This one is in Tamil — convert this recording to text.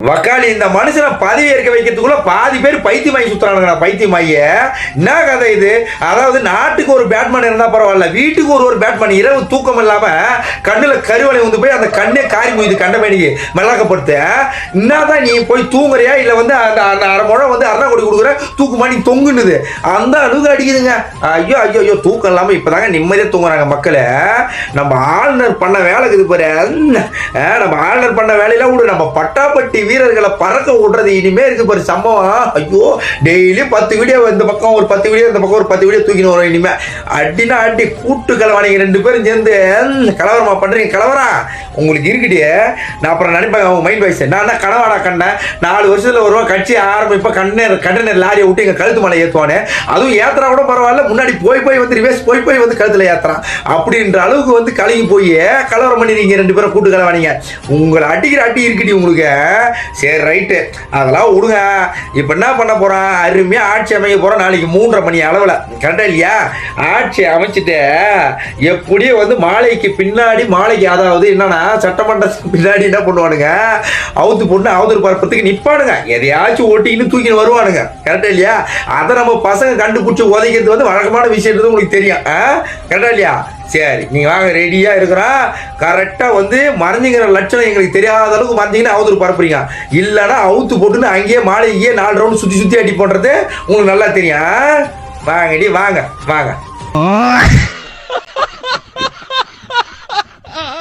வக்காளி இந்த மனுஷனை பதவி ஏற்க வைக்கிறதுக்குள்ள பாதி பேர் பைத்தியமாயி சுத்துறானுங்க. பைத்தியமாயி என்ன கதை இது? அதாவது நாட்டுக்கு ஒரு பேட்மேன் இருந்தா பரவாயில்ல, வீட்டுக்கு ஒரு பேட்மேன் இரவு தூக்கம் இல்லாம கண்ணுல கருவலை வந்து போய் அந்த கண்ணே காரி போயிது கண்டமேனிக்கு மெல்லாக்கப்படுத்த. என்னதான் நீ போய் தூங்குறியா இல்ல வந்து அந்த அந்த அரை முழம் வந்து அரை கோடி கொடுக்குற தூக்கு மாடி தொங்குனுது அந்த அளவுக்கு அடிக்குதுங்க. ஐயோ ஐயோ ஐயோ தூக்கம் இல்லாம இப்பதாங்க நிம்மதியா தூங்குறாங்க மக்களே. நம்ம ஆளுநர் பண்ண வேலை இருக்குது பாரு, நம்ம ஆளுநர் பண்ண வேலையில விடு, நம்ம பட்டாப்பட்டி வீரர்களை பறக்க விடுறது இனிமே இருக்கு பாரு சம்பவம். ஐயோ டெய்லி 10 வீடியோ இந்த பக்கம் ஒரு 10 வீடியோ இந்த பக்கம் ஒரு 10 வீடியோ தூக்கின்னு வரும். இனிமே அடினா அடி கூட்டு கலவானீங்க 2 பேரும் சேர்ந்து கலவரமா பண்றீங்க. கலவரா உங்களுக்கு இருக்குடி. நான் அப்புறம் நினைப்பேன் அவங்க மைண்ட் வாய்ஸ், நான் தான் கனவாடா கண்டேன் 4 வருஷத்துல வருவான் கட்சி ஆரம்பிப்ப கண்டெய்னர் லாரியை விட்டு எங்க கழுத்து மலை ஏற்றுவானே, அதுவும் ஏத்துறா கூட பரவாயில்ல, முன்னாடி போய் வந்து ரிவேஸ் போய் வந்து கழுத்துல ஏத்துறான் அப்படின்ற அளவுக்கு வந்து கலங்கி போய் கலவரம் பண்ணிருக்கீங்க 2 பேரும் கூட்டு கலவானீங்க. உங்களை அடிக்கிற அடி இருக்குடி உங்களுக்கு. சரி ரைட்டு அதெல்லாம் விடுங்க. இப்போ என்ன பண்ண போறான், அருமையா ஆட்சி அமைக்க போறோம் நாளைக்கு 3:30 மணி அளவில், கரெக்டா இல்லையா? ஆட்சி அமைச்சிட்டு எப்படியும் வந்து மாலைக்கு பின்னாடி மாலைக்கு அதாவது என்னன்னா சட்டமன்றத்துக்கு பின்னாடி என்ன பண்ணுவானுங்க, அவுத்து போட்டு அவதூறு பரப்பத்துக்கு நிப்பானுங்க, எதையாச்சும் ஓட்டின்னு தூக்கின்னு வருவானுங்க, கரெக்டா இல்லையா? அதை நம்ம பசங்க கண்டுபிடிச்சி உதைக்கிறது வந்து வழக்கமான விஷயன்றது உங்களுக்கு தெரியும், கரெக்டா இல்லையா? சரி நீங்க வாங்க ரெடியா இருக்கிறோம். கரெக்டா வந்து மறைஞ்சிங்கிற லட்சணம் எங்களுக்கு தெரியாத அளவுக்கு மறைஞ்சிங்கன்னா அவதூறு பரப்புறீங்க, இல்லைன்னா அவுத்து போட்டுன்னு அங்கேயே மாலையே 4 ரவுண்ட் சுத்தி அடி போடுறது உங்களுக்கு நல்லா தெரியும். வாங்கடி வாங்க வாங்க.